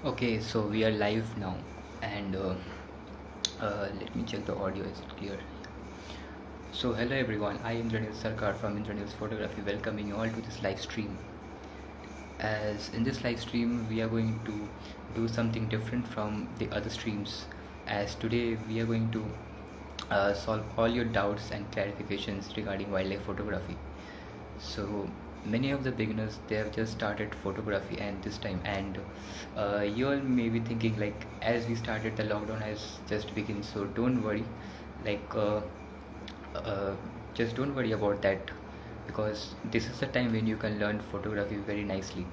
Okay, so we are live now, and let me check the audio. Is it clear? So, hello everyone. I am Indranil Sarkar from Indranil's Photography, welcoming you all to this live stream. As in this live stream, we are going to do something different from the other streams. As today, we are going to solve all your doubts and clarifications regarding wildlife photography. So many of the beginners, they have just started photography and this time, and you all may be thinking like, as we started, the lockdown has just begun, so don't worry, like uh, just don't worry about that, because this is the time when you can learn photography very nicely.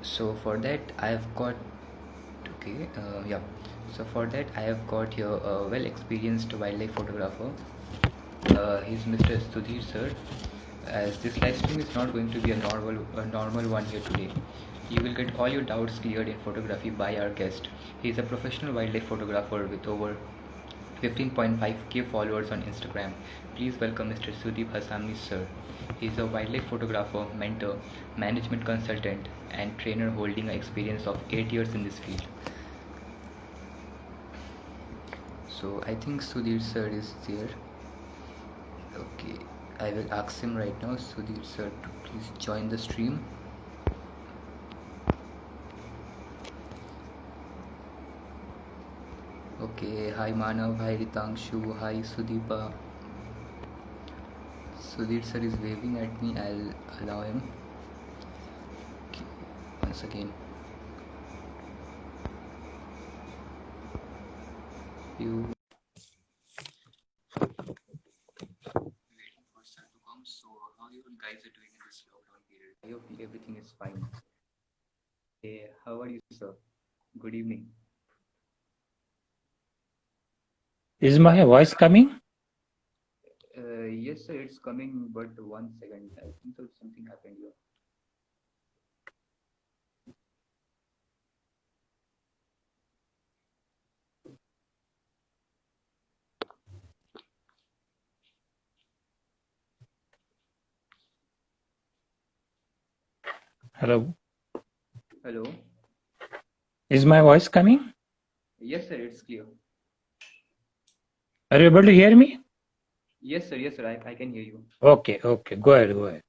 So for that I have got, okay, yeah, so for that I have got here a well experienced wildlife photographer. He's Mr. Sudhir sir. As this live stream is not going to be a normal one here today. You will get all your doubts cleared in photography by our guest. He is a professional wildlife photographer with over 15.5k followers on Instagram. Please welcome Mr. Sudeep Hassamni sir. He is a wildlife photographer, mentor, management consultant, and trainer holding an experience of 8 years in this field. So I think Sudhir sir is there. Okay, I will ask him right now, Sudhir sir, to please join the stream. Okay, hi Manav, hi Ritangshu, hi Sudeepa. Sudhir sir is waving at me, I'll allow him. Okay, once again. You waiting for sir to come. So how you guys are doing in this lockdown period? I hope everything is fine. Hey, how are you, sir? Good evening. Is my voice coming? Yes, sir, it's coming, but one second. I think so something happened here. Hello. Hello. Is my voice coming? Yes, sir, it's clear. Are you able to hear me? Yes, sir, I can hear you. Okay, okay. Go ahead, go ahead.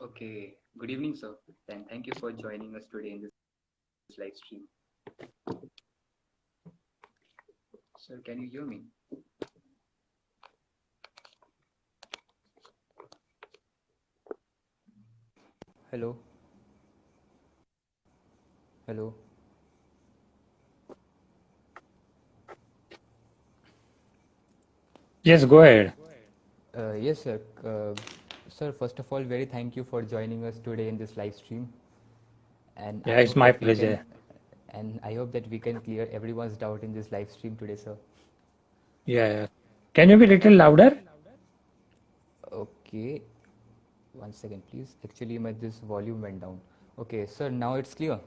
Okay. Good evening, sir. And thank you for joining us today in this live stream. Sir, can you hear me? Hello. Hello. Yes, go ahead. Yes, sir. Sir, first of all, very thank you for joining us today in this live stream, and Yeah, it's my pleasure. I hope that we can clear everyone's doubt in this live stream today, sir. Yeah, yeah. Can you be a little louder? Okay, one second, please. Actually, my this volume went down. Okay, sir, now it's clear.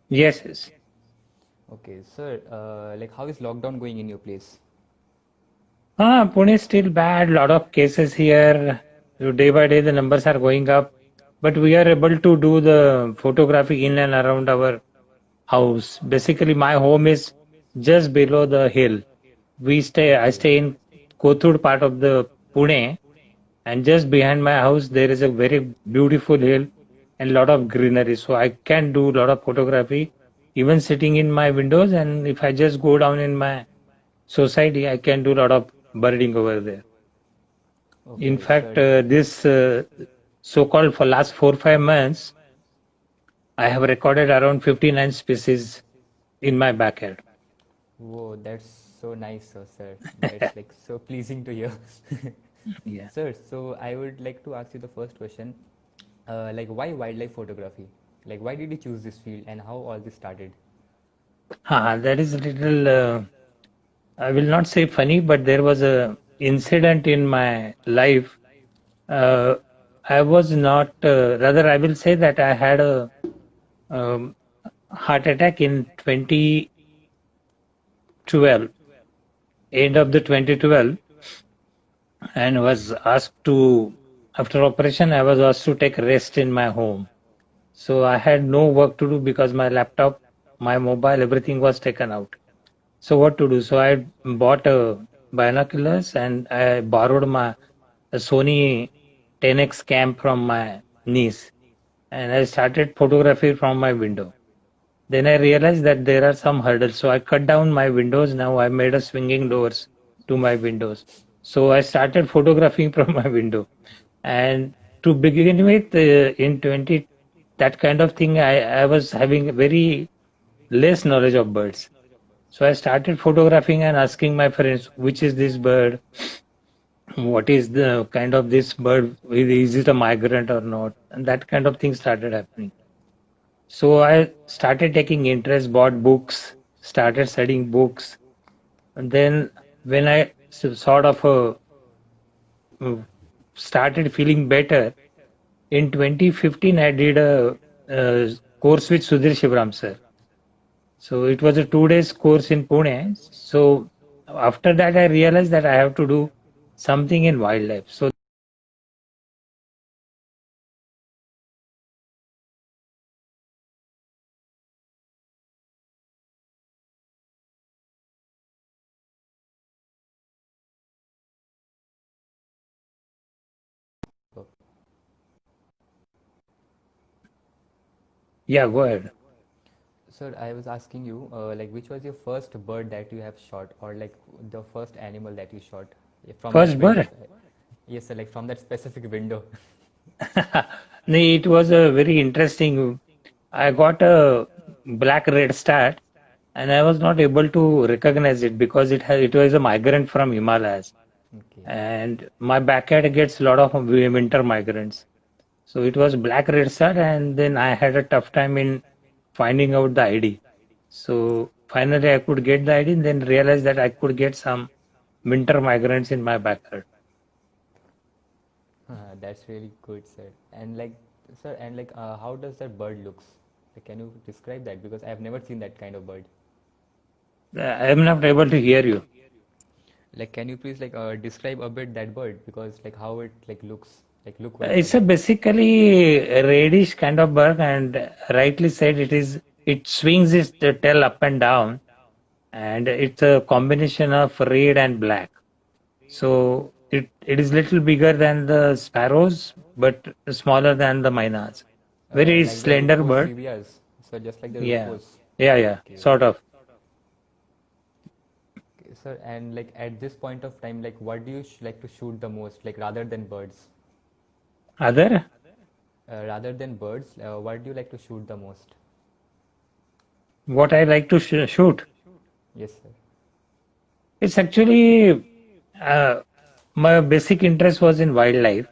Yes, yes. Okay, sir. Like, how is lockdown going in your place? Pune is still bad. Lot of cases here. So day by day, the numbers are going up. But we are able to do the photography in and around our house. Basically, my home is just below the hill. I Okay. stay in Kothur part of the Pune. And just behind my house there is a very beautiful hill and lot of greenery, so I can do a lot of photography even sitting in my windows. And if I just go down in my society, I can do a lot of birding over there. In Okay, fact, sir. this so-called for last 4 5 months I have recorded around 59 species in my backyard. Whoa, that's so nice, sir. That's like so pleasing to hear. Yeah. Sir, so I would like to ask you the first question. Like, why wildlife photography? Like, why did you choose this field and how all this started? That is a little I will not say funny, but there was a incident in my life. Uh, I was not, rather, I will say that I had a, um, heart attack in 2012, end of the 2012, and was asked to, after operation, I was asked to take rest in my home. So I had no work to do because my laptop, my mobile, everything was taken out. So what to do? So I bought binoculars and I borrowed a Sony 10x cam from my niece, and I started photography from my window. Then I realized that there are some hurdles. So I cut down my windows. Now I made a swinging doors to my windows. So I started photographing from my window. And to begin with, in 20, that kind of thing, I was having very less knowledge of birds. So I started photographing and asking my friends, which is this bird? What is the kind of this bird? Is it a migrant or not? And that kind of thing started happening. So I started taking interest, bought books, started studying books. And then when I sort of started feeling better, in 2015, I did a course with Sudhir Shivram sir. So it was a 2 days course in Pune. So after that, I realized that I have to do something in wildlife. So yeah, go ahead. Sir, I was asking you, like, which was your first bird that you have shot, or like the first animal that you shot from that First window? bird. Yes, sir, like from that specific window. No, it was a very interesting. I got a black red star, and I was not able to recognize it because it was a migrant from Himalayas, Okay. and my backyard gets a lot of winter migrants. So it was black red star, and then I had a tough time in finding out the ID. So finally, I could get the ID, and then realized that I could get some winter migrants in my backyard. That's really good, sir. And like, sir, and like, how does that bird looks? Like, can you describe that? Because I have never seen that kind of bird. I am not able to hear you. Like, can you please like describe a bit that bird? Because like how it like looks, like look wise It's also. a basically a reddish kind of bird, and rightly said, it swings its tail up and down, and it's a combination of red and black. So it is little bigger than the sparrows, but smaller than the mynas. Very Like the slender Rufous bird. Vivias. So just like the Yeah, Rufous. yeah, Okay. sort of. Okay, sir, and like at this point of time, like what do you like to shoot the most, like rather than birds? Other, Rather than birds, what do you like to shoot the most? what I like to shoot, Yes, sir. it's actually uh, my basic interest was in wildlife.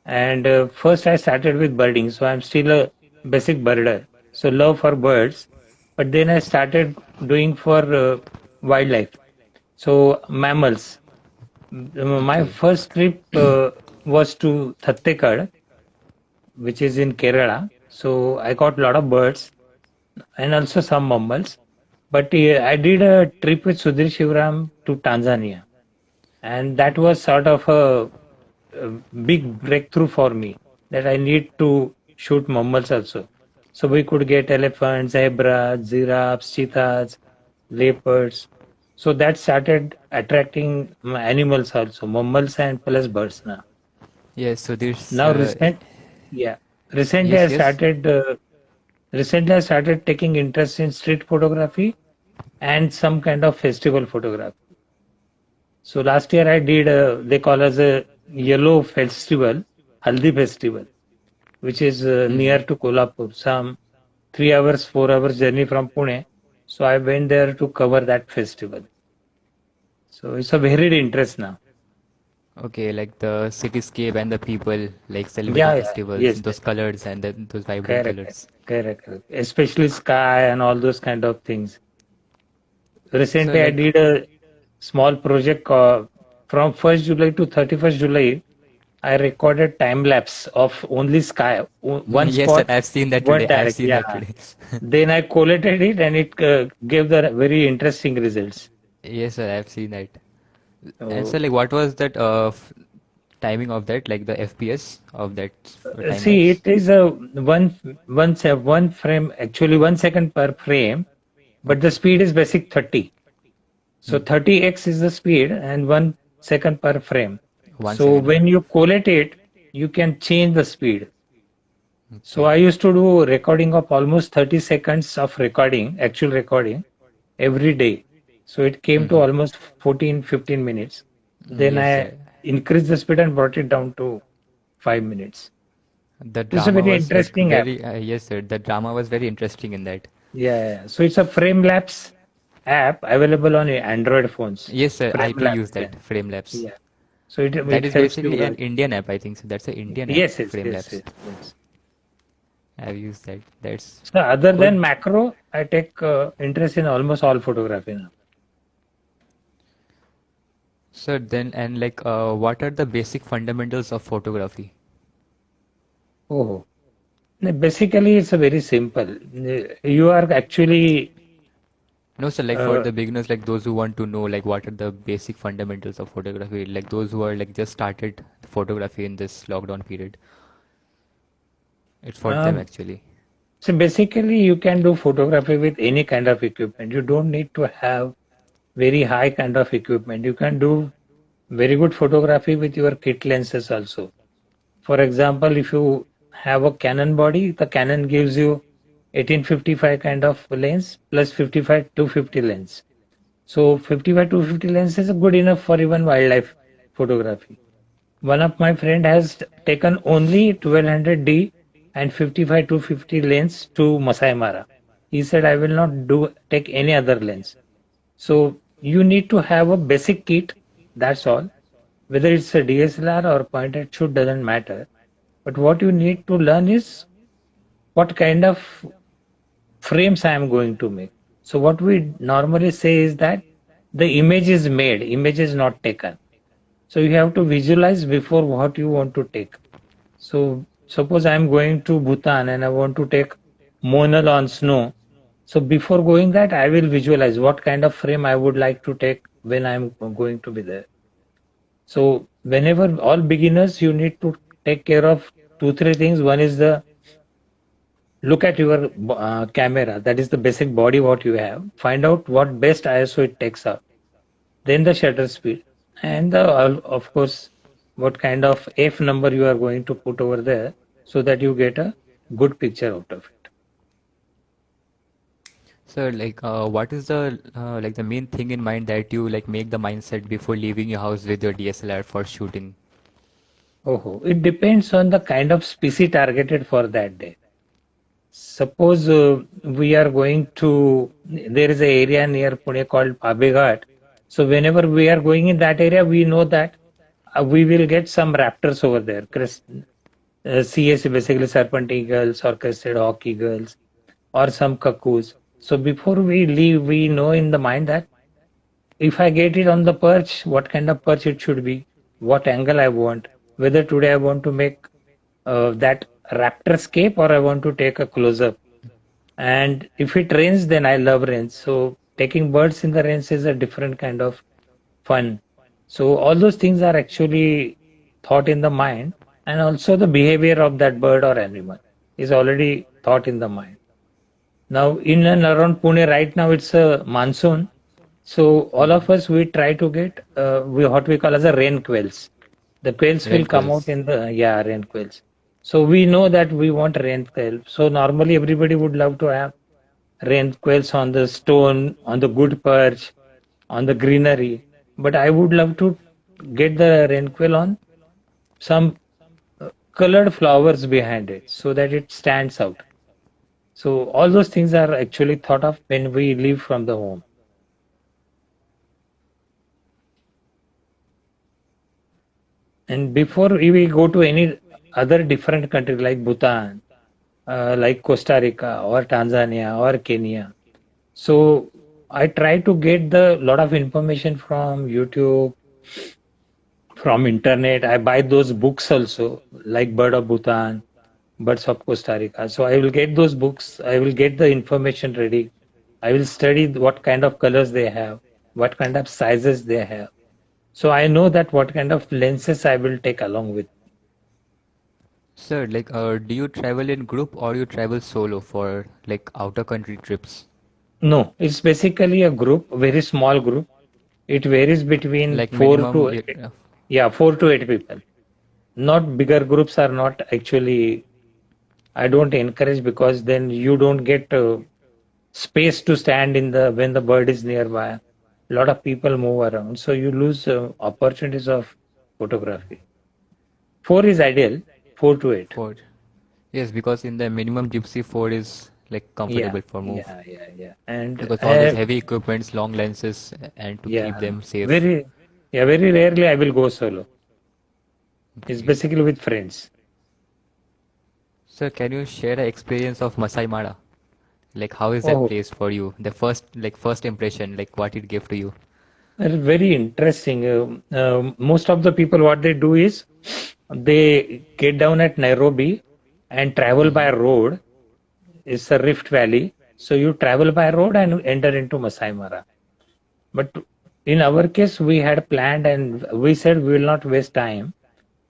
And first, I started with birding, so I'm still a basic birder. So love for birds, but then I started doing for wildlife. So mammals. My Okay. first trip was to Thattekad, which is in Kerala. So I got a lot of birds and also some mammals. But I did a trip with Sudhir Shivram to Tanzania, and that was sort of a big breakthrough for me that I need to shoot mammals also. So we could get elephants, zebras, giraffes, cheetahs, leopards. So that started attracting animals also, mammals and plus birds now. Yes, so this Now yeah, recently yes, I yes. started taking interest in street photography and some kind of festival photography. So last year I did they call as a yellow festival, Haldi festival, which is Mm-hmm. near to Kolhapur, some 3 hours, 4 hours journey from Pune. So I went there to cover that festival. So it's a varied interest now. Okay, like the cityscape and the people like celebrating Yeah, festivals, yes, those colors and those vibrant correct, colors. correct. Especially sky and all those kind of things. So Recently, I like, did a small project from 1st July to 31st July. I recorded time lapse of only sky, one Yes, sir. spot, I've seen that one today. I've direct. seen that Yeah. today. Then I collated it and it gave the very interesting results. Yes, sir. I've seen that. And so, So, like, what was that timing of that, like the FPS of that time see, lapse? it is a one frame, actually 1 second per frame, but the Okay. speed is basic 30. So Hmm. 30x is the speed and 1 second per frame. One So second. when you collate it, you can change the speed. So Okay. I used to do recording of almost 30 seconds of recording, actual recording every day. So it came to Mm-hmm. almost 14, 15 minutes. Then Yes, I sir. increased the speed and brought it down to 5 minutes. The It's a drama very was like interesting app. very, yes, sir. The drama was very interesting in that. Yeah. So it's a Framelapse app available on Android phones. Yes, sir. I too use Framelapse. Yeah. that, Framelapse. Yeah. So it That it is helps you basically an guys. Indian app, I think. So that's an Indian app, Yes, yes, yes, Framelapse. yes, yes. I've used that. That's So other than good. macro, I take interest in almost all photography now. So then, and like, what are the basic fundamentals of photography? Oh, basically it's a very simple. You are actually No, sir, like for uh, the beginners, like those who want to know, like what are the basic fundamentals of photography, like those who are like just started photography in this lockdown period. It's for them um, actually. so basically you can do photography with any kind of equipment. You don't need to have very high kind of equipment. You can do very good photography with your kit lenses also. For example, if you have a Canon body, the Canon gives you 1855 kind of lens plus 55 250 lens. So 55 250 lens is good enough for even wildlife photography. One of my friend has taken only 1200D and 55 250 lens to Masai Mara. He said, I will not do take any other lens. So you need to have a basic kit. That's all. Whether it's a DSLR or point and shoot doesn't matter. But what you need to learn is what kind of frames I am going to make. So what we normally say is that the image is made, image is not taken. So you have to visualize before what you want to take. So suppose I am going to Bhutan and I want to take Monal on snow. So before going that, I will visualize what kind of frame I would like to take when I'm going to be there. So whenever all beginners, you need to take care of two, three things. One is the look at your camera. That is the basic body what you have. Find out what best ISO it takes up. Then the shutter speed and of course what kind of f number you are going to put over there so that you get a good picture out of it. So like, what is the like the main thing in mind that you like make the mindset before leaving your house with your DSLR for shooting? Oh, it depends on the kind of species targeted for that day. Suppose we are going to, there is an area near Pune called Pabeghat. So whenever we are going in that area, we know that we will get some raptors over there. CAC, basically serpent eagles or crested hawk eagles or some cuckoos. So before we leave, we know in the mind that if I get it on the perch, what kind of perch it should be, what angle I want, whether today I want to make that raptor scape or I want to take a close up. And if it rains, then I love rain. So taking birds in the rains is a different kind of fun. So all those things are actually thought in the mind, and also the behavior of that bird or animal is already thought in the mind. Now in and around Pune right now it's a monsoon, so all Hmm. of us we try to get what we call as a rain quails. The quails will Rain come out quills. in the rain quails. So we know that we want rain quail. So normally everybody would love to have rain quails on the stone, on the good perch, on the greenery. But I would love to get the rain quail on some colored flowers behind it so that it stands out. So all those things are actually thought of when we leave from the home. And before we go to any other different country like Bhutan, like Costa Rica or Tanzania or Kenya, so I try to get the lot of information from YouTube, from internet. I buy those books also, like Bird of Bhutan, Birds of Costa Rica. So I will get those books. I will get the information ready. I will study what kind of colors they have, what kind of sizes they have. So I know that what kind of lenses I will take along with. Sir, like, do you travel in group or you travel solo for like outer country trips? No, it's basically a group, very small group. It varies between Like minimum, yeah, 4 to 8 people. Not bigger groups are not actually, I don't encourage, because then you don't get space to stand in the when the bird is nearby. A lot of people move around, so you lose opportunities of photography. Four is ideal, 4 to 8. four. Yes, because in the minimum gypsy 4 is like Yeah, comfortable for move. yeah. And Because all these heavy equipments, long lenses, and to keep yeah, them safe. very rarely I will go solo. It's Okay. basically with friends. Sir, can you share an experience of Masai Mara? Like, how is that Oh, place for you? The first impression, like what it gave to you. very interesting. Most of the people, what they do is they get down at Nairobi and travel by Hmm. road. It's a Rift Valley. So you travel by road and enter into Masai Mara. But in our case, we had planned and we said we will not waste time.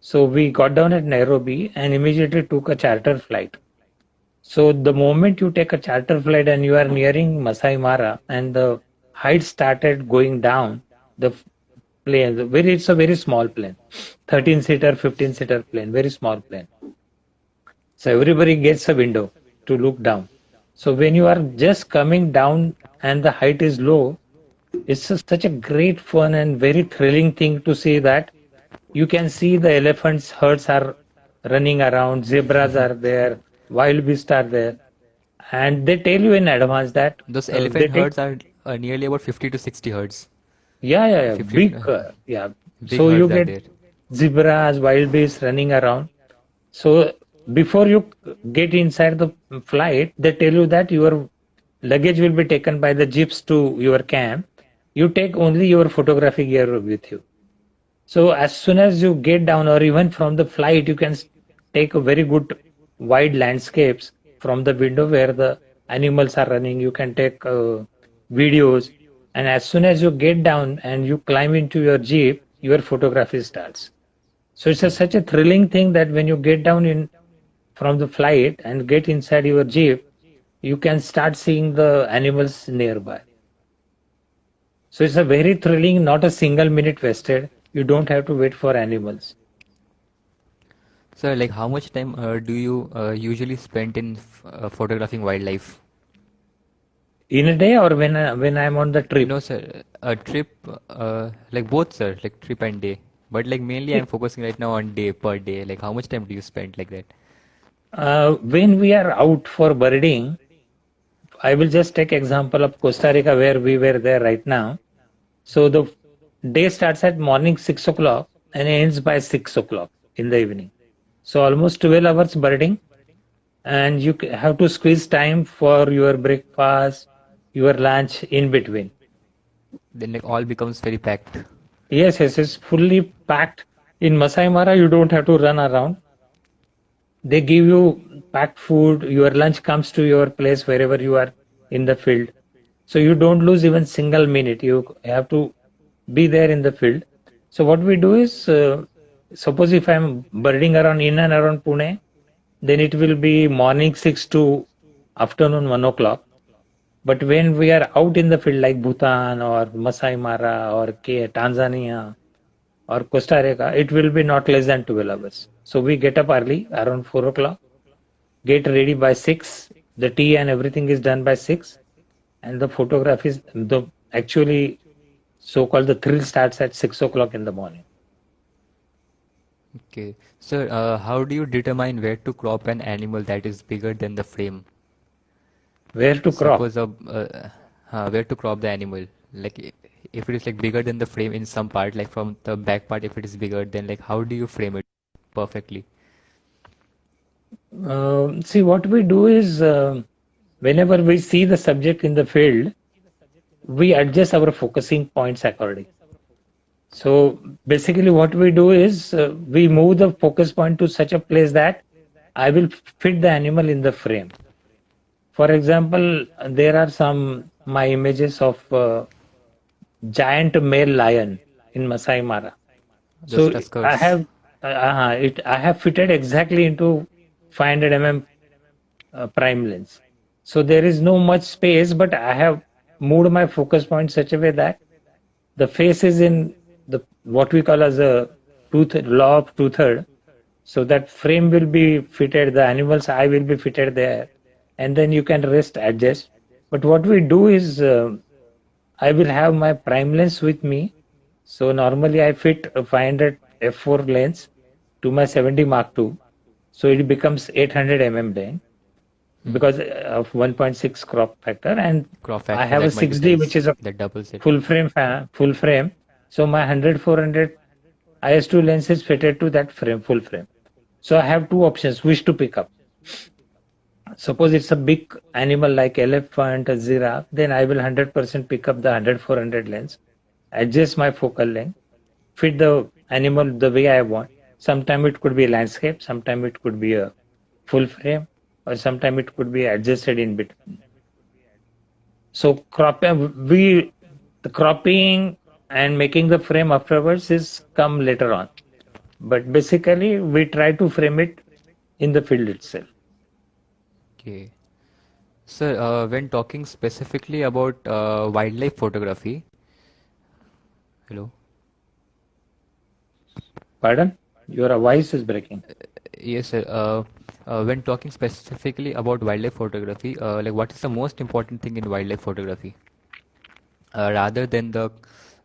So we got down at Nairobi and immediately took a charter flight. So the moment you take a charter flight and you are nearing Masai Mara and the height started going down, the plane, it's a very small plane, 13-seater, 15-seater plane, very small plane. So everybody gets a window to look down. So when you are just coming down and the height is low, it's such a great fun and very thrilling thing to see that you can see the elephants, herds are running around, zebras are there, wild beasts are there, and they tell you in advance that Those they elephant take, herds are nearly about 50 to 60 herds. yeah, 50, big, yeah. big So you herds are get there. zebras, wild beasts running around. So before you get inside the flight, they tell you that your luggage will be taken by the jeeps to your camp. You take only your photography gear with you. So as soon as you get down, or even from the flight, you can take a very good wide landscapes from the window where the animals are running. You can take videos, and as soon as you get down and you climb into your jeep, your photography starts. So it's such a thrilling thing that when you get down in from the flight and get inside your jeep, you can start seeing the animals nearby. So it's a very thrilling, not a single minute wasted. You don't have to wait for animals. Sir, like how much time do you usually spend in photographing wildlife? In a day, or when I'm on the trip? No, sir, a trip, like both, sir, like trip and day. But like mainly I'm See, focusing right now on day per day. Like how much time do you spend like that? when we are out for birding, I will just take example of Costa Rica where we were there right now. So the day starts at morning 6 o'clock and ends by 6 o'clock in the evening. So almost 12 hours birding, and you have to squeeze time for your breakfast, your lunch in between. Then like all becomes very packed. Yes, it's fully packed. In Masai Mara, you don't have to run around. They give you packed food. Your lunch comes to your place wherever you are in the field. So you don't lose even single minute. You have to be there in the field. So what we do is, suppose if I'm birding around in and around Pune, then it will be morning 6 to afternoon 1 o'clock. But when we are out in the field like Bhutan or Masai Mara or Tanzania or Costa Rica, it will be not less than 12 hours. So we get up early around 4 o'clock, get ready by 6. The tea and everything is done by 6. And the photograph is the actually so-called the thrill starts at 6 o'clock in the morning. Okay. Sir, how do you determine where to crop an animal that is bigger than the frame? Where to crop? Suppose where to crop the animal. Like if it is like bigger than the frame in some part, like from the back part, if it is bigger, then like how do you frame it perfectly? See, what we do is whenever we see the subject in the field, we adjust our focusing points accordingly. So basically, what we do is we move the focus point to such a place that I will fit the animal in the frame. For example, there are some my images of giant male lion in Masai Mara. Those So I tuskers. have I have fitted exactly into 500 prime lens. So there is no much space, but I have moved my focus point such a way that the face is in the what we call as a law of two-third. So that frame will be fitted, the animal's eye will be fitted there, and then you can rest adjust. But what we do is I will have my prime lens with me. So normally I fit a 500 f4 lens to my 70 Mark II. So it becomes 800 lens Hmm. because of 1.6 crop factor, and Crop I factor have a that 6D which multiplies, is a that doubles it. full frame. So my 100-400 IS2 lens is fitted to that frame, full frame. So I have two options which to pick up. Suppose it's a big animal like elephant, a giraffe, then I will 100% pick up the 100-400 lens, adjust my focal length, fit the animal the way I want. Sometimes it could be landscape, sometimes it could be a full frame, or sometimes it could be adjusted in between. So the cropping and making the frame afterwards is come later on. But basically, we try to frame it in the field itself. Okay. Sir, when talking specifically about wildlife photography, hello. Pardon? Your voice is breaking. Yes, sir. When talking specifically about wildlife photography, like what is the most important thing in wildlife photography, rather than the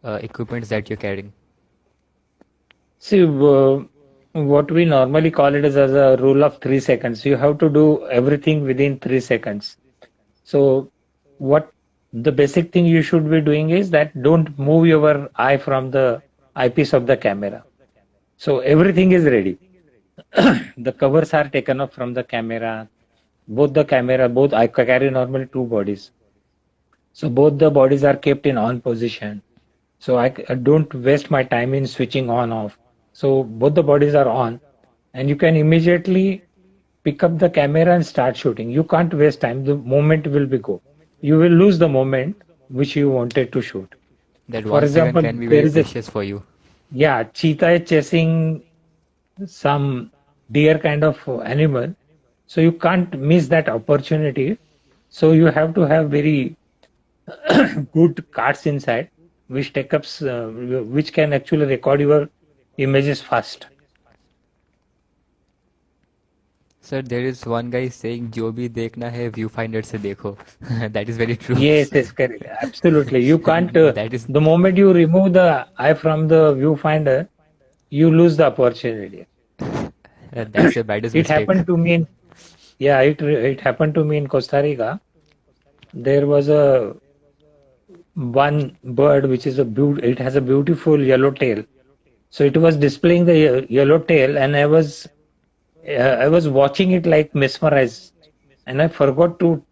equipments that you're carrying? See, what we normally call it is as a rule of 3 seconds. You have to do everything within 3 seconds. So, what the basic thing you should be doing is that don't move your eye from the eyepiece of the camera. So, everything is ready. The covers are taken off from the camera. Both I carry normally two bodies. So, both the bodies are kept in on position. So, I don't waste my time in switching on off. So, both the bodies are on, and you can immediately pick up the camera and start shooting. You can't waste time. The moment will be go. You will lose the moment which you wanted to shoot. That For 1 second example, can be there very is a precious for you. yeah, cheetah is chasing some deer kind of animal. So you can't miss that opportunity. So you have to have very good cards inside, which can actually record your images fast. Sir, there is one guy saying जो भी देखना है viewfinder से देखो. That is very true. Yes, correct. Absolutely. You can't, That is the moment you remove the eye from the viewfinder, you lose the opportunity. that's the baddest It mistake. happened to me in, yeah, it happened to me in Costa Rica. There was a one bird which is it has a beautiful yellow tail. So it was displaying the yellow tail, and I was watching it like mesmerized, and I forgot to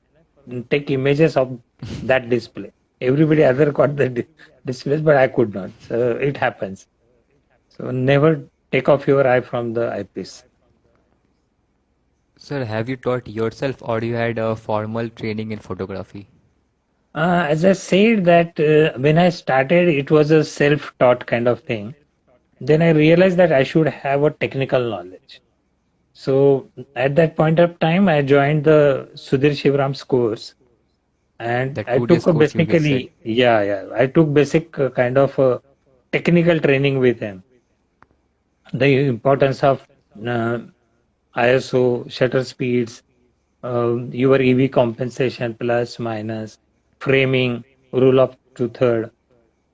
take images of that display. Everybody other got the displays, but I could not. So it happens. So never take off your eye from the eyepiece. Sir, have you taught yourself or you had a formal training in photography? As I said that when I started, it was a self-taught kind of thing. Then I realized that I should have a technical knowledge. So at that point of time, I joined the Sudhir Shivram's course, and That I 2 days took a course you just said. basically, yeah, I took basic kind of technical training with him. The importance of uh, ISO, shutter speeds, your EV compensation plus minus, framing, rule of two-third,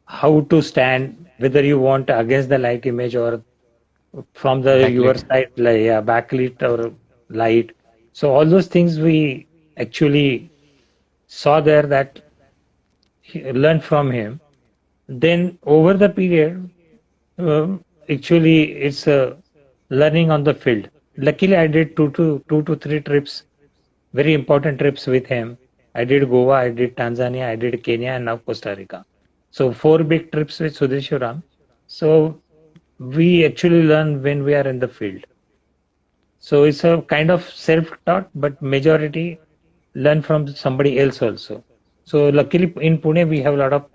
how to stand, whether you want against the light image or from the your Backlit. side, like yeah, backlit or light. So all those things we actually saw there that learned from him. Then over the period, actually it's learning on the field. Luckily, I did two to three trips, very important trips with him. I did Goa, I did Tanzania, I did Kenya, and now Costa Rica. So four big trips with Sudhir Shivaram. So we actually learn when we are in the field. So it's a kind of self-taught, but majority learn from somebody else also. So luckily in Pune we have a lot of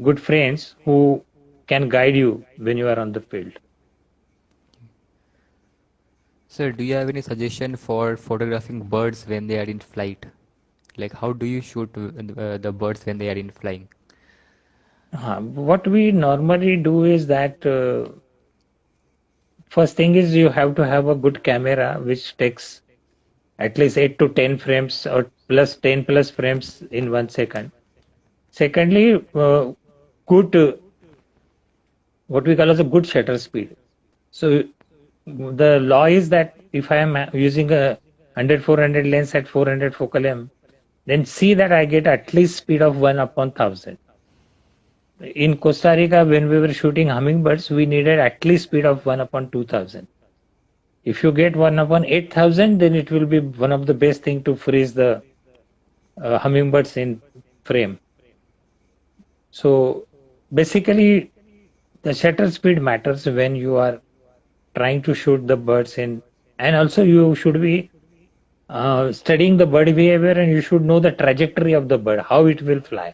good friends who can guide you when you are on the field. Sir, do you have any suggestion for photographing birds when they are in flight? Like, how do you shoot the birds when they are in flying? What we normally do is that first thing is you have to have a good camera which takes at least 8 to 10 frames or plus 10 plus frames in 1 second. Secondly, good what we call as a good shutter speed. So the law is that if I am using a 100-400 lens at 400 focal length, then see that I get at least speed of 1/1000. In Costa Rica, when we were shooting hummingbirds, we needed at least speed of 1/2000. If you get 1/8000, then it will be one of the best thing to freeze the hummingbirds in frame. So basically, the shutter speed matters when you are trying to shoot the birds in, and also you should be studying the bird behavior and you should know the trajectory of the bird, how it will fly.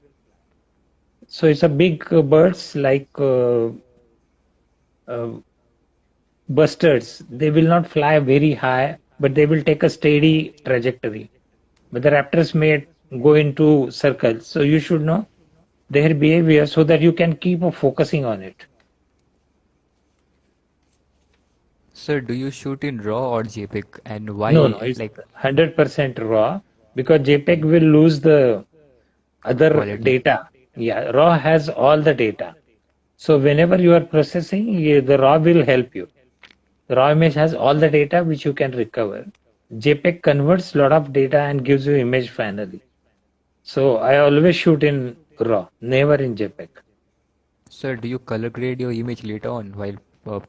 So it's a big birds like uh, bustards. They will not fly very high, but they will take a steady trajectory. But the raptors may go into circles. So you should know their behavior so that you can keep focusing on it. Sir, do you shoot in RAW or JPEG, and No, why? no, it's Like 100% raw because JPEG will lose the other quality? data. Yeah, raw has all the data. So whenever you are processing, the raw will help you. The raw image has all the data which you can recover. JPEG converts lot of data and gives you image finally. So I always shoot in raw, never in JPEG. Sir, do you color grade your image later on while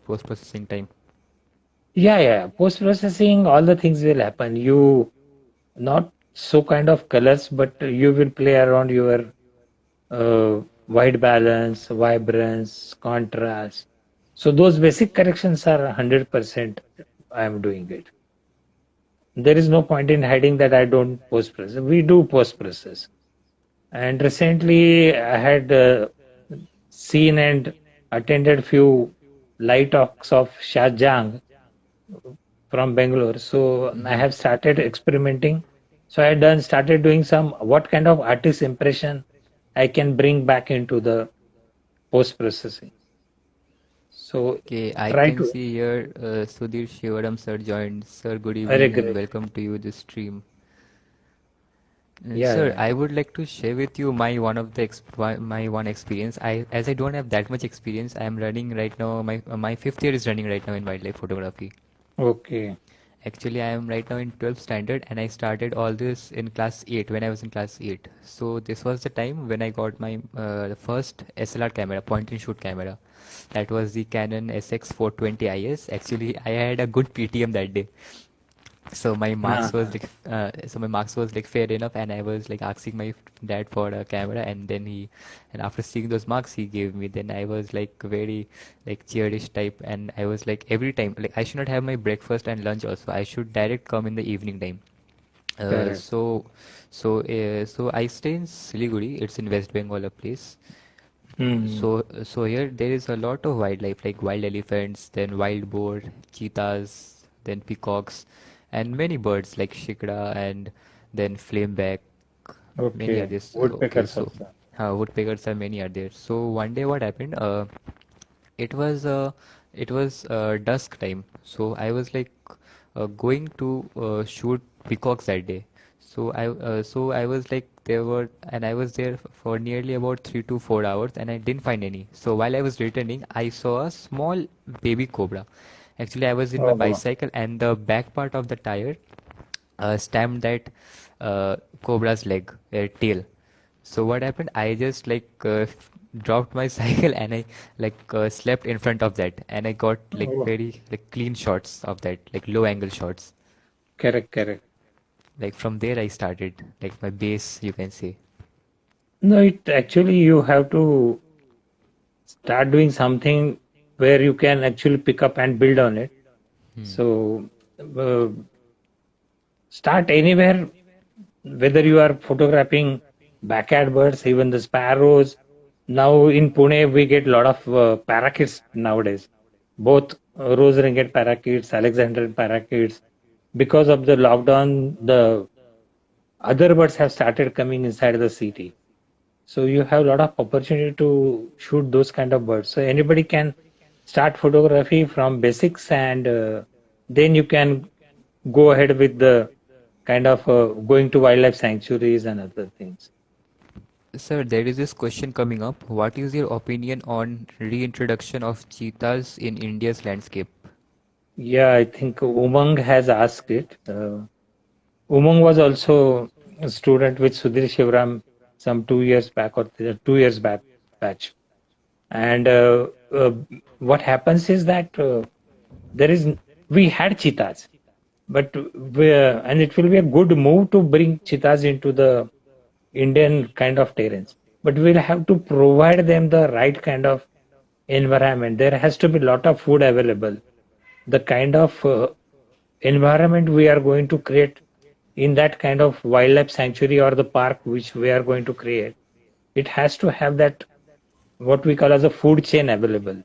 post-processing time? Yeah, yeah. Post processing, all the things will happen. You not so kind of colors, but you will play around your white balance, vibrance, contrast. So those basic corrections are 100% I am doing it. There is no point in hiding that I don't post process. We do post process. And recently I had seen and attended few light talks of Shah Jang from Bangalore. So I Mm-hmm. have started experimenting. So I done started doing some what kind of artist impression I can bring back into the post processing. So Okay, I try can to see here Sudhir Shivaram sir joined. Sir, good very evening and great. welcome to you this stream. Yeah, Sir, yeah. I would like to share with you my one of the my one experience. As I don't have that much experience, I am running right now. My fifth year is running right now in wildlife photography. Okay. Actually, I am right now in 12th standard and I started all this in class 8 when I was in class 8. So this was the time when I got my first SLR camera, point and shoot camera. That was the Canon SX420 IS. Actually, I had a good PTM that day. Uh-huh. So my marks was like fair enough, and I was like asking my dad for a camera, and then and after seeing those marks he gave me, then I was like very like cheerish type, and I was like every time like I should not have my breakfast and lunch also. I should direct come in the evening time. Uh, Correct. so so I stay in Siliguri. It's in West Bengal, a place. Hmm. So here there is a lot of wildlife like wild elephants, then wild boar, cheetahs, then peacocks, and many birds like shikra and then flameback. Many are Okay. there. Okay, Woodpeckers so also. woodpeckers are many are there. So one day what happened? It was dusk time, so I was like going to shoot peacocks that day. So I was like there were and I was there for nearly about 3 to 4 hours and I didn't find any. So while I was returning, I saw a small baby cobra. Actually, I was in my Oh, bicycle and the back part of the tire stamped that cobra's leg, tail. So what happened? I just like dropped my cycle and I like slept in front of that, and I got like oh. very like clean shots of that, like low angle shots. Correct, correct. Like from there I started, like my base, you can say. No, it actually you have to start doing something where you can actually pick up and build on it. So uh, start anywhere, whether you are photographing backyard birds, even the sparrows. Now in Pune, we get a lot of parakeets nowadays, both rose ringed parakeets, Alexandrian parakeets. Because of the lockdown, the other birds have started coming inside the city. So you have a lot of opportunity to shoot those kind of birds. So anybody can start photography from basics, and then you can go ahead with the kind of going to wildlife sanctuaries and other things. Sir, there is this question coming up. What is your opinion on reintroduction of cheetahs in India's landscape? Yeah, I think Umang has asked it. Umang was also a student with Sudhir Shivram some 2 years back, or 2 years back batch. And what happens is that there is we had cheetahs, but and it will be a good move to bring cheetahs into the Indian kind of terrains. But we'll have to provide them the right kind of environment. There has to be a lot of food available. The kind of environment we are going to create in that kind of wildlife sanctuary or the park which we are going to create, it has to have that what we call as a food chain available.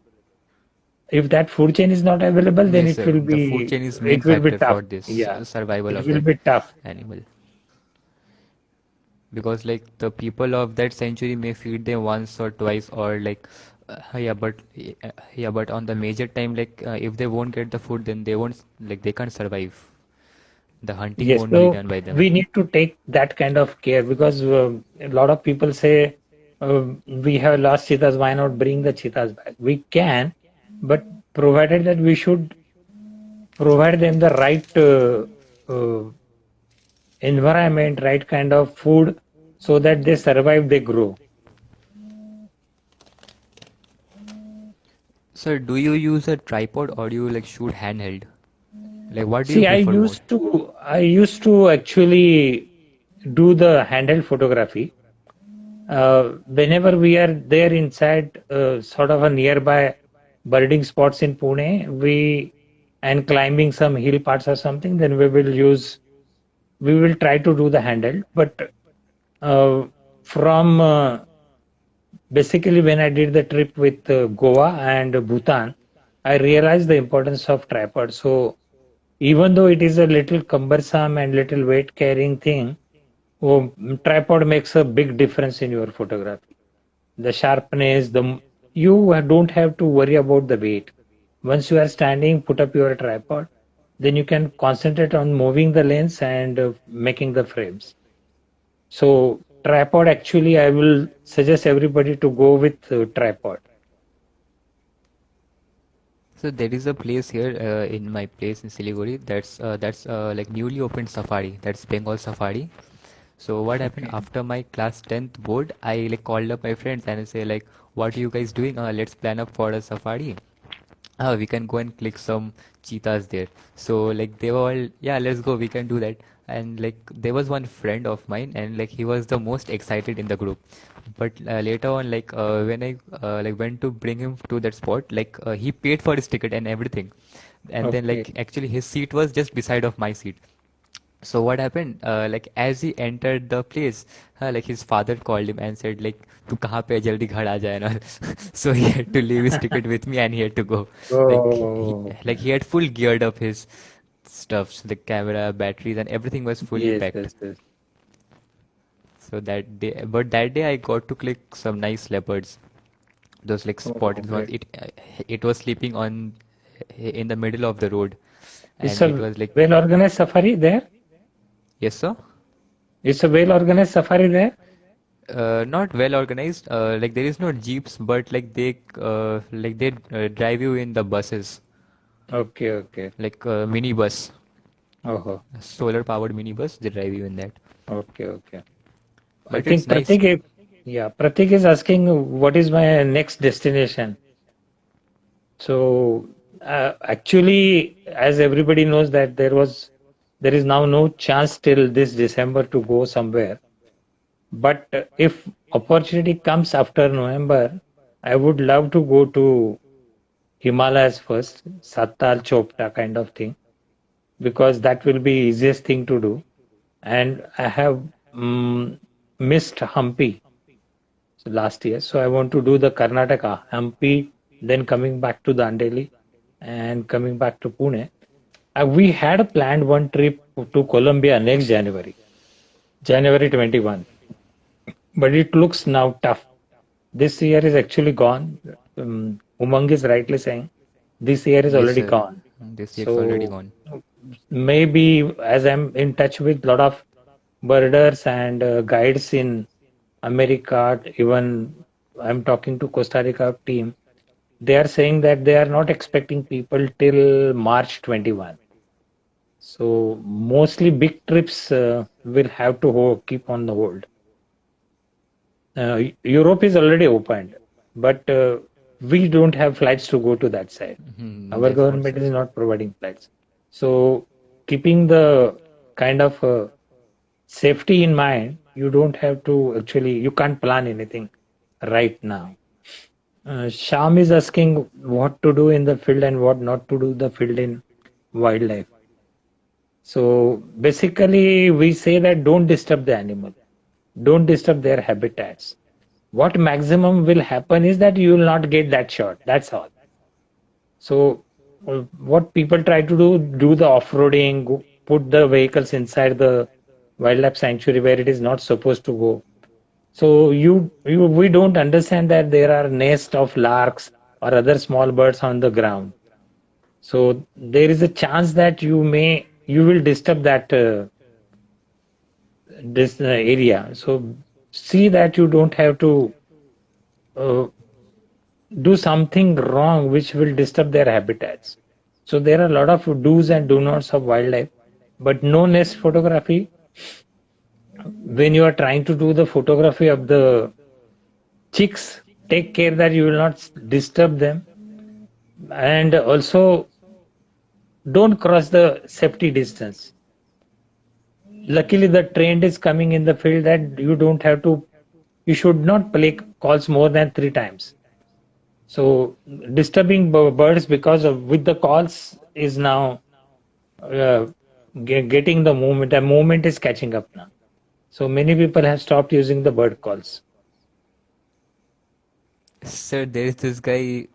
If that food chain is not available, then Yes, sir. The food chain is main it will be factor tough. for this Yeah, survival it of will that be tough. animal. Because like the people of that century may feed them once or twice or like yeah, but on the major time like if they won't get the food, then they won't like they can't survive. The hunting Yes, won't be so done by them. we need to take that kind of care, because a lot of people say we have lost cheetahs, why not bring the cheetahs back? We can, but provided that we should provide them the right environment, right kind of food, so that they survive, they grow. Sir, do you use a tripod or do you like shoot handheld? Like what do you See, prefer more? I used to actually do the handheld photography. Whenever we are there inside sort of a nearby birding spots in Pune, we and climbing some hill parts or something, then we will try to do the handheld. But uh, from basically when I did the trip with Goa and Bhutan, I realized the importance of tripod. So even though it is a little cumbersome and little weight carrying thing, tripod makes a big difference in your photography. The sharpness, you don't have to worry about the weight. Once you are standing, put up your tripod, then you can concentrate on moving the lens and making the frames. So tripod, actually, I will suggest everybody to go with tripod. So there is a place here in my place in Siliguri that's like newly opened safari. That's Bengal Safari. So what happened Okay. after my class 10th board? I like called up my friends and I say like, what are you guys doing? Let's plan up for a safari. We can go and click some cheetahs there. So like they were all, yeah, let's go, we can do that. And like there was one friend of mine and like he was the most excited in the group. But later on, like when I like went to bring him to that spot, like he paid for his ticket and everything. And then Okay. like actually his seat was just beside of my seat. So what happened? Like as he entered the place, like his father called him and said like, "तू कहाँ पे है? जल्दी घर आ जाए ना." So he had to leave his ticket with me and he had to go. Oh, Like he had full geared up his stuffs, the camera, batteries, and everything was fully yes, packed. yes, yes. So that day, but that day I got to click some nice leopards. Those like Oh, spotted ones. great. It was sleeping on in the middle of the road, It's and it a was like, well organized safari there. yes, sir. It's a well organized safari there. Not well organized. Like there is no jeeps, but like they drive you in the buses, Okay, okay. like mini bus, Oh, solar powered mini bus. They drive you in that. okay, okay. I But it's think nice. Pratik is asking what is my next destination. So actually, as everybody knows that there is now no chance till this December to go somewhere. But if opportunity comes after November, I would love to go to Himalayas first, Sattal, Chopta kind of thing, because that will be easiest thing to do. And I have missed Hampi last year, so I want to do the Karnataka, Hampi, then coming back to Dandeli and coming back to Pune. We had planned one trip to Colombia next January, January 21, but it looks now tough. This year is actually gone. Umang is rightly saying this year is Yes, already sir. gone. This year's already So gone. maybe as I'm in touch with a lot of birders and guides in America, even I'm talking to Costa Rica team, they are saying that they are not expecting people till March 21. So mostly big trips will have to keep on the hold. Europe is already opened, but we don't have flights to go to that side. Our Therefore, government is not providing flights. So keeping the kind of safety in mind, you don't have to actually, you can't plan anything right now. Sham is asking what to do in the field and what not to do the field in wildlife. So basically, we say that don't disturb the animal, don't disturb their habitats. What maximum will happen is that you will not get that shot. That's all. So what people try to do the off-roading, put the vehicles inside the wildlife sanctuary where it is not supposed to go. So we don't understand that there are nests of larks or other small birds on the ground. So there is a chance that you will disturb that this area. So see that you don't have to uh, do something wrong which will disturb their habitats. So there are a lot of do's and do nots of wildlife, but no nest photography. When you are trying to do the photography of the chicks, take care that you will not disturb them, and also don't cross the safety distance. Luckily, the trend is coming in the field that you should not play calls more than 3 times. So disturbing birds because of with the calls is now uh, getting the movement. The movement is catching up now. So many people have stopped using the bird calls. sir, there is this guy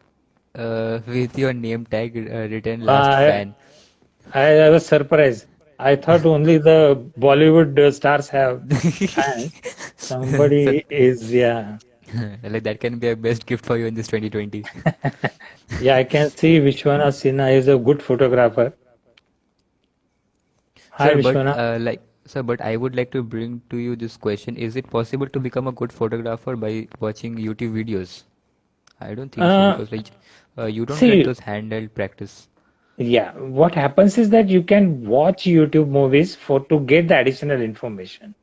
with your name tag written last Uh, fan. I was surprised. I thought only the Bollywood stars have fans. Sir, Somebody is, yeah. like that can be a best gift for you in this 2020. Yeah, I can see Vishwana Sinha is a good photographer. Hi, Sir, but Vishwana. but I would like to bring to you this question. Is it possible to become a good photographer by watching YouTube videos? I don't think so Uh, because you don't get See, those handheld practice. yeah, what happens is that you can watch YouTube movies for to get the additional information.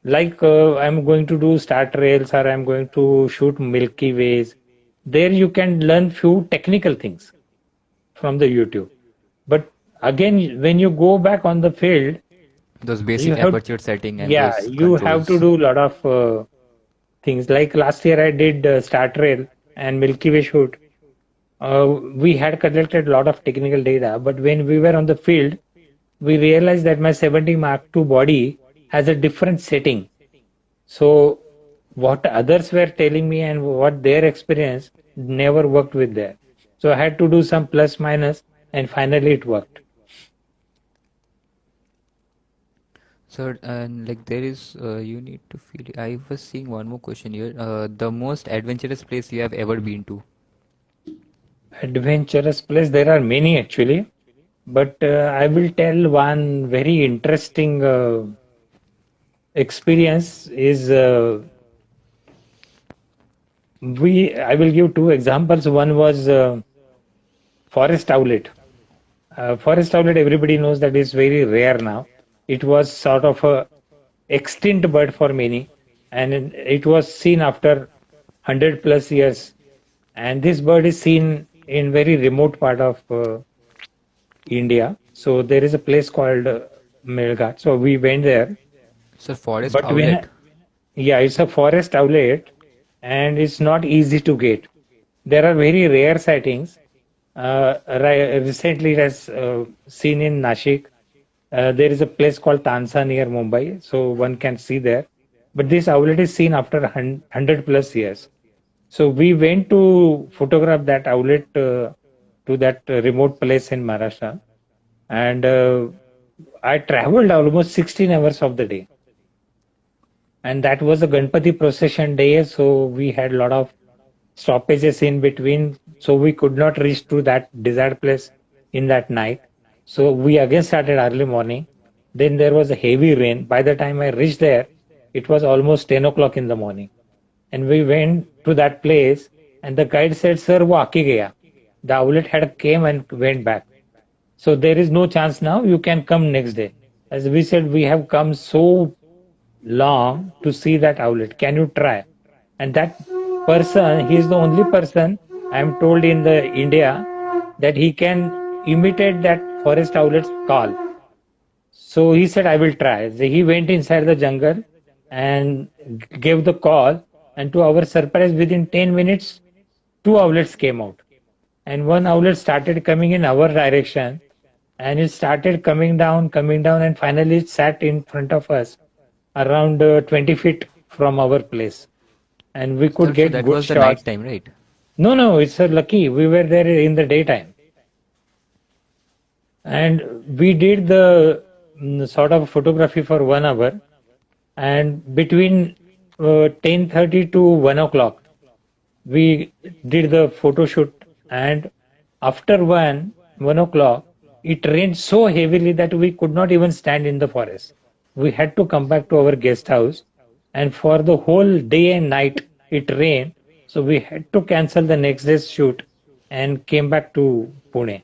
Like I'm going to do star trails or I'm going to shoot Milky Ways. There you can learn few technical things from the YouTube. But again, when you go back on the field, Those you basic have, aperture setting and yeah, those you have to controls. do a lot of things. Like last year, I did Star Trail and Milky Way shoot. We had collected a lot of technical data, but when we were on the field, we realized that my 70 Mark II body has a different setting. So what others were telling me and what their experience never worked with that. So I had to do some plus minus, and finally it worked. So, and like there is, you need to feel. I was seeing one more question here. The most adventurous place you have ever been to? Adventurous place, there are many actually, but I will tell one very interesting experience is I will give two examples. One was forest owlet. Forest owlet, everybody knows that is very rare now. It was sort of a extinct bird for many, and it was seen after 100 plus years. And this bird is seen in very remote part of India. So there is a place called Melghat. So we went there, Sir, forest but owlet. yeah, it's a forest owlet. and it's not easy to get. There are very rare sightings. Recently, it has seen in Nashik. There is a place called Tansa near Mumbai, so one can see there. But this outlet is seen after 100 plus years. So we went to photograph that outlet to that remote place in Maharashtra, and I traveled almost 16 hours of the day. And that was a Ganpati procession day, so we had a lot of stoppages in between, so we could not reach to that desired place in that night. So we again started early morning. Then there was a heavy rain. By the time I reached there, it was almost 10 o'clock in the morning. And we went to that place, and the guide said, "Sir, wo aake gaya." The outlet had came and went back. So there is no chance now. You can come next day. As we said, we have come so long to see that outlet. Can you try? And that person, he is the only person I am told in the India that he can imitate that forest outlet's call. So he said, I will try. So he went inside the jungle and gave the call. And to our surprise, within 10 minutes, two outlets came out. And one outlet started coming in our direction. And it started coming down, and finally it sat in front of us around 20 feet from our place. And we Sir, could so get that good was the shots. night time, right? No, no, it's lucky. We were there in the daytime. And we did the sort of photography for 1 hour. And between 10:30 to 1 o'clock, we did the photo shoot. And after 1 o'clock, it rained so heavily that we could not even stand in the forest. We had to come back to our guest house. And for the whole day and night, it rained. So we had to cancel the next day's shoot and came back to Pune.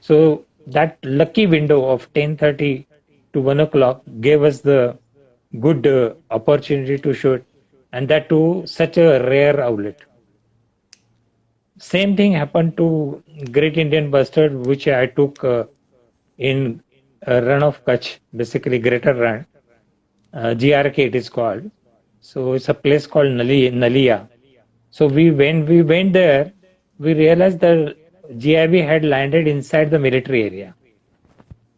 So that lucky window of 10:30 to 1 o'clock gave us the good opportunity to shoot, and that too such a rare outlet. Same thing happened to Great Indian Bustard, which I took in Run of Kutch, basically Greater Run. GRK it is called. So it's a place called Nalia. So we went there, we realized that GIB had landed inside the military area.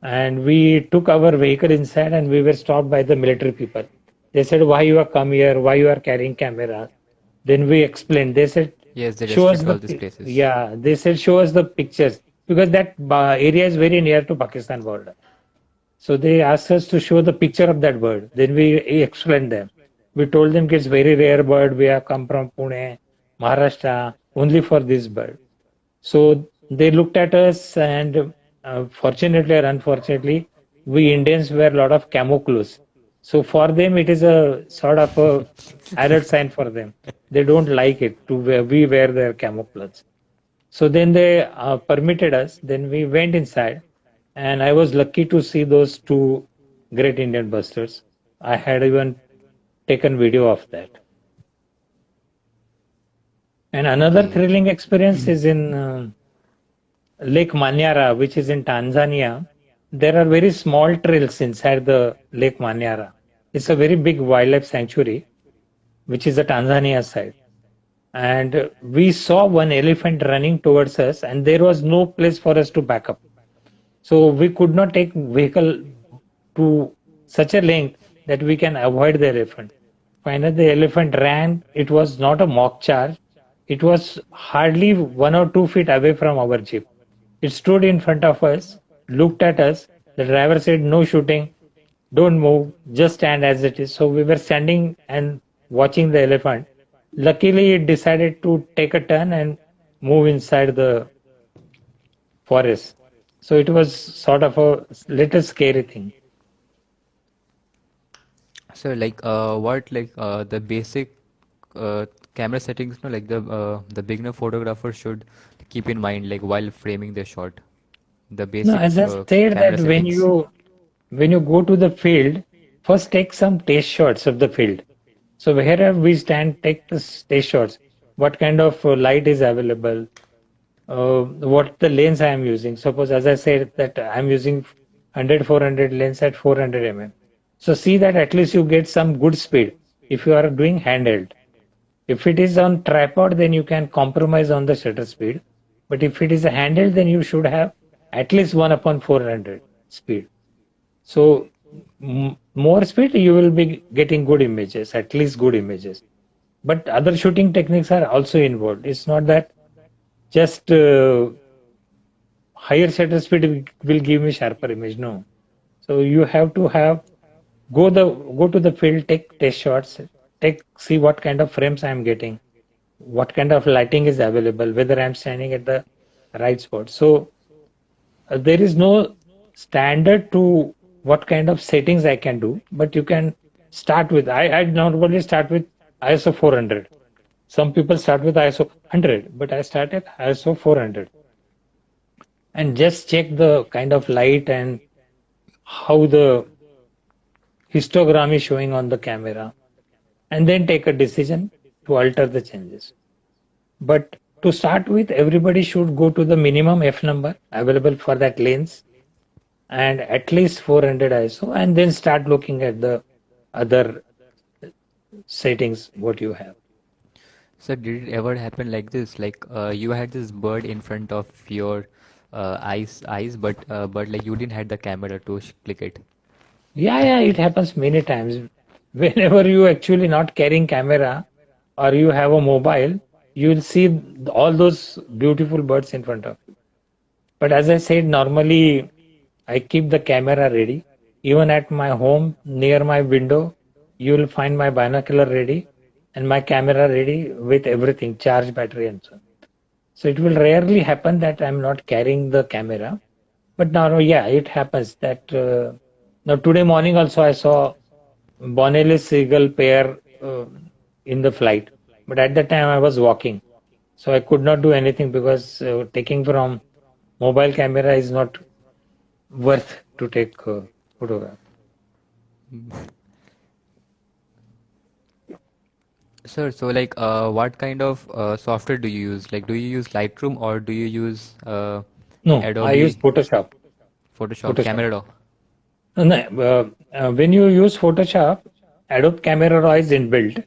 And we took our vehicle inside and we were stopped by the military people. They said, why you are come here? Why you are carrying cameras? Then we explained. They said, Yes, they show us restrict all the, these places. yeah, they said, show us the pictures because that area is very near to Pakistan border. So they asked us to show the picture of that bird. Then we explained them. We told them it's very rare bird. We have come from Pune, Maharashtra, only for this bird. So they looked at us, and fortunately or unfortunately, we Indians wear a lot of camo clothes. So for them, it is a sort of a alert sign for them. They don't like it to wear, we wear their camo clothes. So then they permitted us. Then we went inside, and I was lucky to see those two Great Indian Bustards. I had even taken video of that. And another Okay. thrilling experience is in Lake Manyara, which is in Tanzania. There are very small trails inside the Lake Manyara. It's a very big wildlife sanctuary, which is the Tanzania side. And we saw one elephant running towards us, and there was no place for us to back up. So we could not take vehicle to such a length that we can avoid the elephant. Finally, the elephant ran. It was not a mock charge. It was hardly 1 or 2 feet away from our jeep. It stood in front of us, looked at us. The driver said, no shooting, don't move, just stand as it is. So we were standing and watching the elephant. Luckily, it decided to take a turn and move inside the forest. So it was sort of a little scary thing. So like what like the basic camera settings, no, like the beginner photographer should keep in mind like while framing the shot, the No, basic as I said camera that settings. when you go to the field, first take some test shots of the field. So wherever we stand, take the test shots. What kind of light is available? What the lens I am using. Suppose, as I said, that I'm using 100-400 lens at 400 mm. So see that at least you get some good speed if you are doing handheld. If it is on tripod, then you can compromise on the shutter speed. But if it is a handheld, then you should have at least 1 upon 400 speed. So more speed, you will be getting good images, at least good images. But other shooting techniques are also involved. It's not that just higher shutter speed will give me sharper image. No. So you have to have go to the field, take test shots, see what kind of frames I am getting, what kind of lighting is available, whether I'm standing at the right spot. So there is no standard to what kind of settings I can do, but you can start with. I normally start with ISO 400. Some people start with ISO 100, but I start at ISO 400 and just check the kind of light and how the histogram is showing on the camera, and then take a decision to alter the changes. But to start with, everybody should go to the minimum f number available for that lens and at least 400 ISO, and then start looking at the other settings what you have. So did it ever happen like this? Like you had this bird in front of your eyes, but like you didn't had the camera to click it. Yeah, it happens many times. Whenever you actually not carrying camera or you have a mobile, you will see all those beautiful birds in front of you. But as I said, normally I keep the camera ready. Even at my home, near my window, you will find my binocular ready and my camera ready with everything, charge, battery, and so on. So it will rarely happen that I'm not carrying the camera. But now, yeah, it happens that now today morning also I saw Bonelli seagull pair in the flight. But at that time I was walking. So I could not do anything because taking from mobile camera is not worth to take photograph. Sir, so like what kind of software do you use? Like do you use Lightroom or do you use No, I use Adobe Photoshop. Photoshop, Photoshop. Camera Raw? No, when you use Photoshop, Adobe Camera Raw is inbuilt.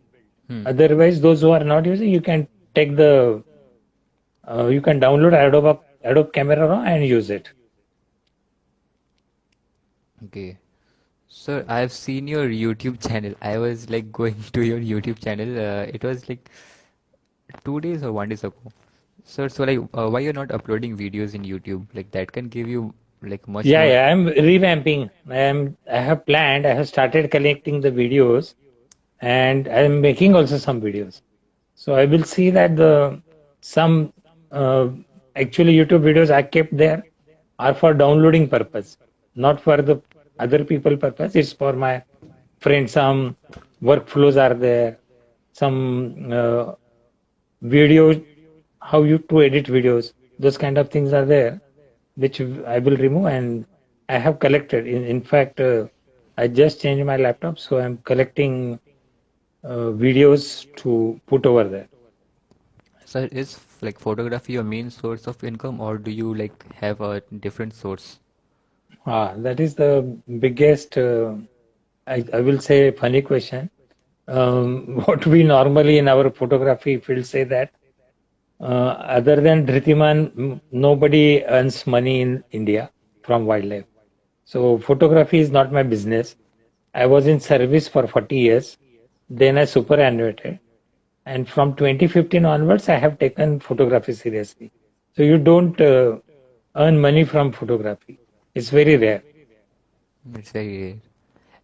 Otherwise, those who are not using, you can take the you can download Adobe Camera Raw and use it. Okay. Sir, I've seen your YouTube channel. I was like going to your YouTube channel. It was like 2 days or 1 days ago. Sir, so like why you're not uploading videos in YouTube? Like that can give you like much more. Yeah, I'm revamping. I have planned. I have started collecting the videos, and I'm making also some videos. So I will see that the some actually YouTube videos I kept there are for downloading purpose, not for the other people purpose. It's for my friends. Some workflows are there, some video, how you to edit videos. Those kind of things are there, which I will remove, and I have collected. In fact, I just changed my laptop, so I'm collecting videos to put over there. Sir, is like photography your main source of income or do you like have a different source? That is the biggest, I will say, funny question. What we normally in our photography field say that other than Dhritiman, nobody earns money in India from wildlife. So photography is not my business. I was in service for 40 years. Then I superannuated. And from 2015 onwards, I have taken photography seriously. So you don't earn money from photography. It's very rare. It's very rare.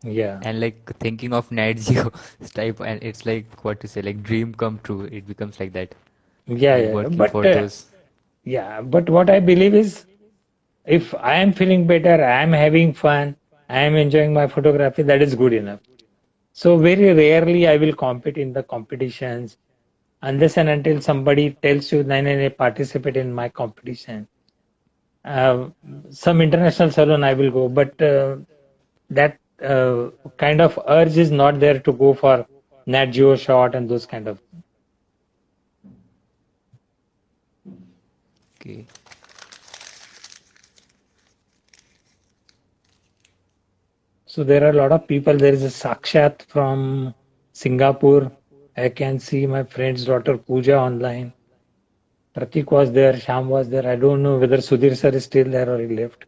Yeah. And like thinking of Nat Geo type, and it's like what to say, like dream come true. It becomes like that. Like Yeah. working But for those. yeah, but what I believe is if I am feeling better, I am having fun, I am enjoying my photography, that is good enough. So very rarely I will compete in the competitions unless and until somebody tells you, "Nahin, participate in my competition." Uh, some international salon I will go, but that kind of urge is not there to go for Nat Geo shot and those kind of. Okay. So there are a lot of people. There is a Sakshat from Singapore. I can see my friend's daughter Pooja online. Pratik was there, Sham was there. I don't know whether Sudhir sir is still there or he left.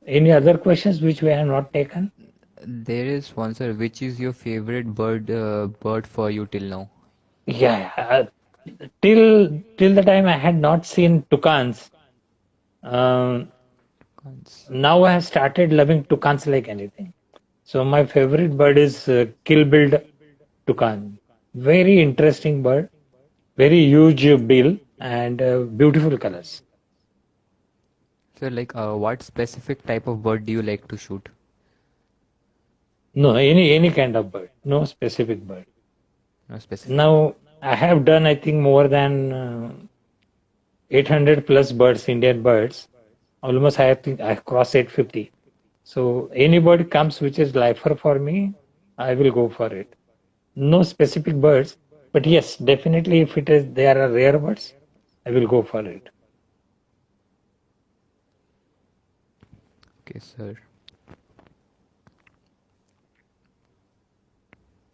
Any other questions which we have not taken? There is one, sir. Which is your favorite bird for you till now? Yeah, till the time I had not seen toucans. Um, Cons- Now I have started loving toucans like anything. So my favorite bird is kill-billed toucan. Very interesting bird, very huge bill and beautiful colors. Sir, like, what specific type of bird do you like to shoot? No, any kind of bird, no specific bird. No specific. Now I have done I think more than 800 plus birds, Indian birds. Almost I think I crossed 850. So any bird comes which is lifer for me, I will go for it. No specific birds, but yes, definitely if it is there are rare birds, I will go for it. Okay, sir.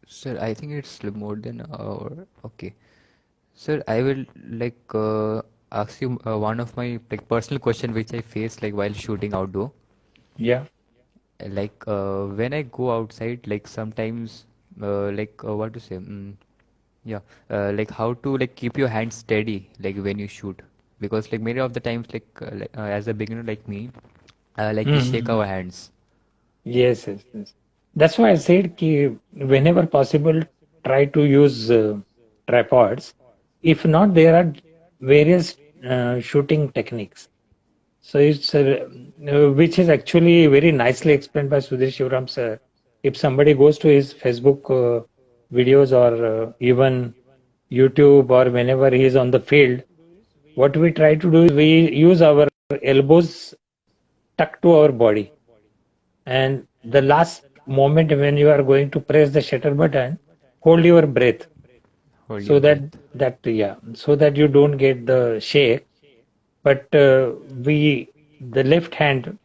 Sir, I think it's more than an hour. Okay. Sir, I will like ask you one of my like personal question which I face like while shooting outdoor. Yeah. Like when I go outside, like sometimes what to say? Yeah, like how to like keep your hands steady like when you shoot because like many of the times as a beginner like me, like we shake Mhm. our hands. Yes, yes, yes. That's why I said ki whenever possible, try to use tripods. If not, there are various shooting techniques. So it's which is actually very nicely explained by Sudhir Shivram sir. If somebody goes to his Facebook videos or even YouTube or whenever he is on the field, what we try to do is we use our elbows tucked to our body, and the last moment when you are going to press the shutter button, hold your breath Hold so your that breath. so that you don't get the shake. But we the left hand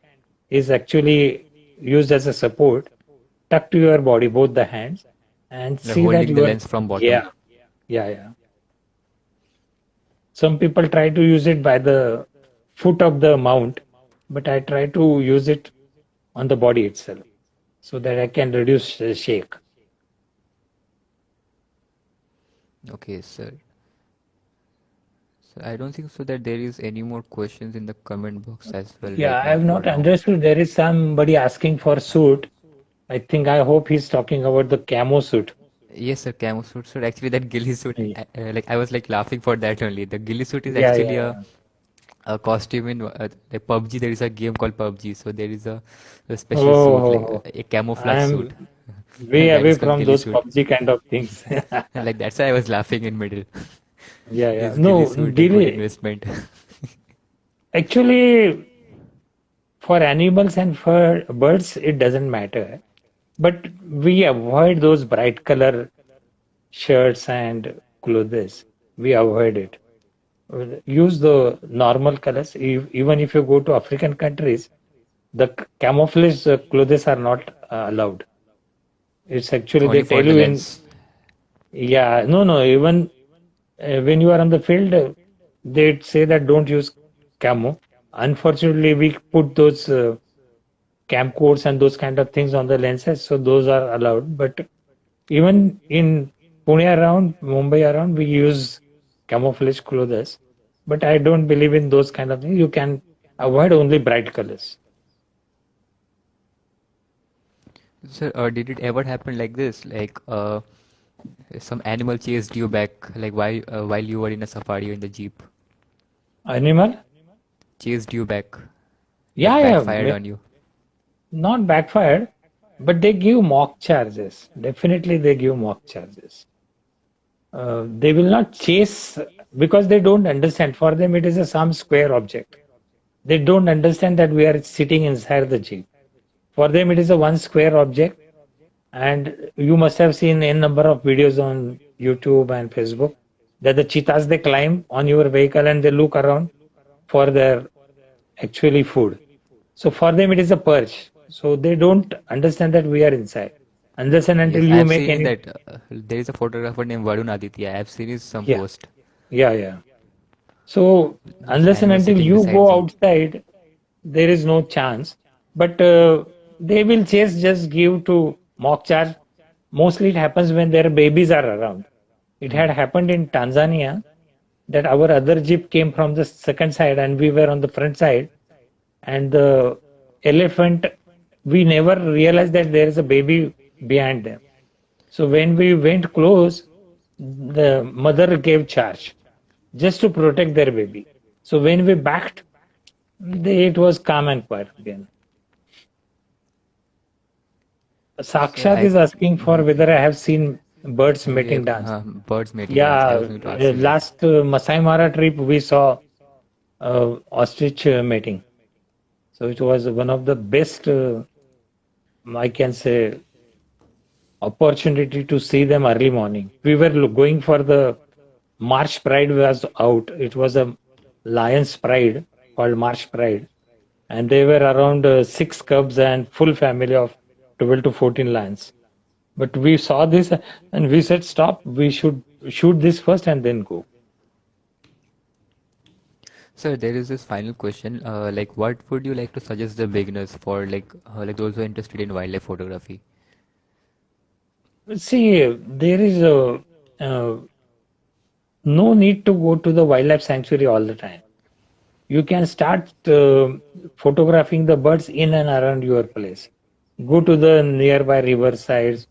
is actually used as a support. Tuck to your body, both the hands, and Like see that holding the you are, lens from bottom. yeah, yeah. Some people try to use it by the foot of the mount, but I try to use it on the body itself so that I can reduce shake. Okay, sir. So I don't think so that there is any more questions in the comment box as well Yeah, right I now have for not now. understood. There is somebody asking for suit. I hope he's talking about the camo suit. Yes, sir, camo suit. Sir, actually that ghillie suit, Yeah, like I was like laughing for that only. The ghillie suit is yeah, actually yeah. a costume in like PUBG. There is a game called PUBG, so there is a special suit like Oh, a camouflage suit. I'm way That away is called from ghillie those suit. PUBG kind of things. Like that's why I was laughing in middle. Yeah, yeah. Is ghillie No, suit a good Gili, investment? actually, for animals and for birds, it doesn't matter. But we avoid those bright color shirts and clothes. We avoid it. Use the normal colors. Even if you go to African countries, the camouflage clothes are not allowed. It's actually Only they for tell the you in, lens. yeah, no, even when you are on the field, they say that don't use camo. Unfortunately, we put those camcorders and those kind of things on the lenses, so those are allowed. But even in Pune around, Mumbai around, we use camouflage clothes. But I don't believe in those kind of things. You can avoid only bright colors. Sir, did it ever happen like this? Like some animal chased you back, like while you were in a safari or in the jeep, Animal? chased you back, like Yeah, backfired yeah, on you. not backfired, but they give mock charges. Definitely, they give mock charges. They will not chase because they don't understand. For them, it is a some square object. They don't understand that we are sitting inside the jeep. For them, it is a one square object, and you must have seen a number of videos on YouTube and Facebook that the cheetahs they climb on your vehicle and they look around for their actually food. So for them, it is a perch. So they don't understand that we are inside. Unless and until Yes, I you have make seen in any, that there is a photographer named Varun Aditya. I have seen his some yeah, post. yeah. So unless and And he was until sitting you beside go you. outside, there is no chance. But they will just give to mock charge. Mostly it happens when their babies are around. It had Hmm. happened in Tanzania that our other jeep came from the second side and we were on the front side, and the elephant, we never realized that there is a baby behind them. So when we went close, the mother gave charge just to protect their baby. So when we backed, it was calm and quiet again. Sir, Sakshat is asking for mhm. whether I have seen birds We mating have dance. birds mating dance. I Yeah, was going to ask you that. last Masai Mara trip we saw ostrich mating. So it was one of the best, I can say, opportunity to see them early morning. We were going for the March Pride was out. It was a Lions Pride called March Pride, and they were around six cubs and full family of 12 to 14 lions. But we saw this and we said, stop, we should shoot this first and then go. Sir, there is this final question. Like, what would you like to suggest the beginners for, like those who are interested in wildlife photography? See, there is uh, no need to go to the wildlife sanctuary all the time. You can start photographing the birds in and around your place. Go to the nearby riversides,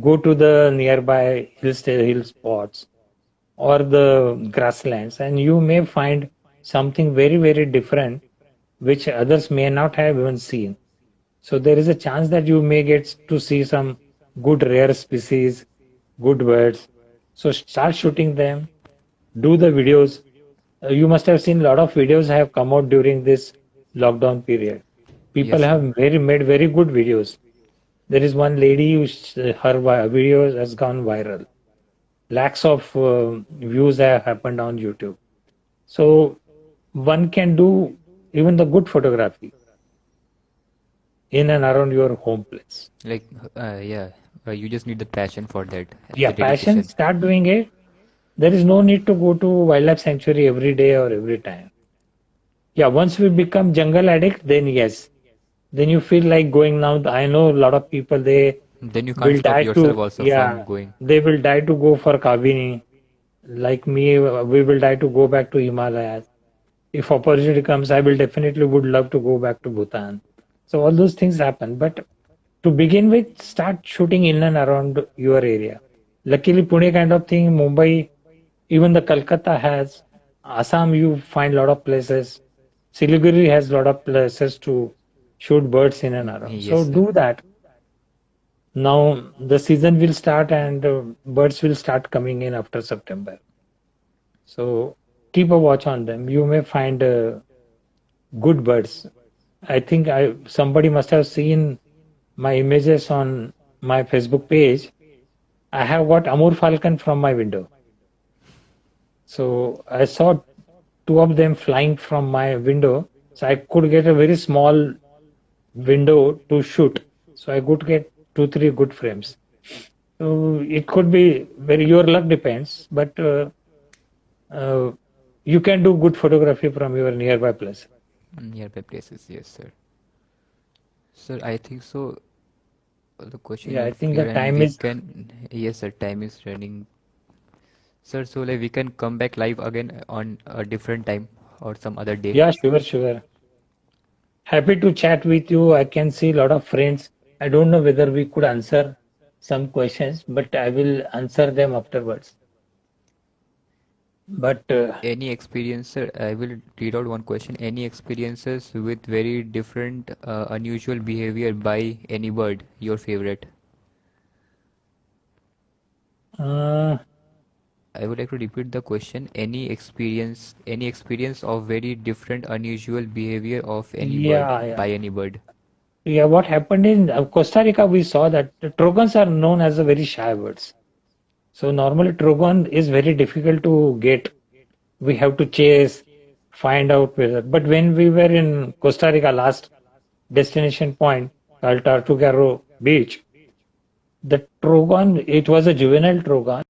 go to the nearby hill spots or the grasslands, and you may find something very different which others may not have even seen. So there is a chance that you may get to see some good rare species, good birds. So start shooting them, do the videos. You must have seen a lot of videos have come out during this lockdown period. People Yes, sir. have made very good videos. There is one lady whose her videos has gone viral. Lakhs of views have happened on YouTube. So one can do even the good photography in and around your home place. Like, yeah, you just need the passion for that, Yeah, the passion, dedication. start doing it. There is no need to go to wildlife sanctuary every day or every time. Yeah, once we become jungle addict, then yes, then you feel like going now. I know a lot of people, they Then you can't will stop die yourself to, also from yeah, going. they will die to go for Kabini. Like me, we will die to go back to Himalayas. If opportunity comes, I will definitely would love to go back to Bhutan. So all those things happen. But to begin with, start shooting in and around your area. Luckily, Pune kind of thing, Mumbai, even the Calcutta has, Assam, you find a lot of places. Siliguri has a lot of places to shoot birds in and around. Yes, So sir. do that. Now the season will start and birds will start coming in after September. So keep a watch on them. You may find good birds. I think I somebody must have seen my images on my Facebook page. I have got Amur falcon from my window. So I saw two of them flying from my window. So I could get a very small window to shoot. So I could get two, three good frames. So it could be very, your luck depends, but uh, you can do good photography from your nearby place. Nearby places, yes, sir. Sir, I think so. The question Yeah, I is think the clear, and time we is, can. Yes, sir. Time is running, sir. So like we can come back live again on a different time or some other day. yeah, sure. Happy to chat with you. I can see a lot of friends. I don't know whether we could answer some questions, but I will answer them afterwards. But Any experience, sir? I will read out one question. Any experiences with very different, unusual behavior by any bird? Your favorite? uh, I would like to repeat the question. Any experience of very different, unusual behavior of any bird yeah. by any bird? Yeah, what happened in Costa Rica, we saw that the trogons are known as a very shy birds. So normally trogon is very difficult to get. We have to chase, find out whether. But when we were in Costa Rica, last destination point called Tortuguero Beach, The Trogon, it was a juvenile Trogon.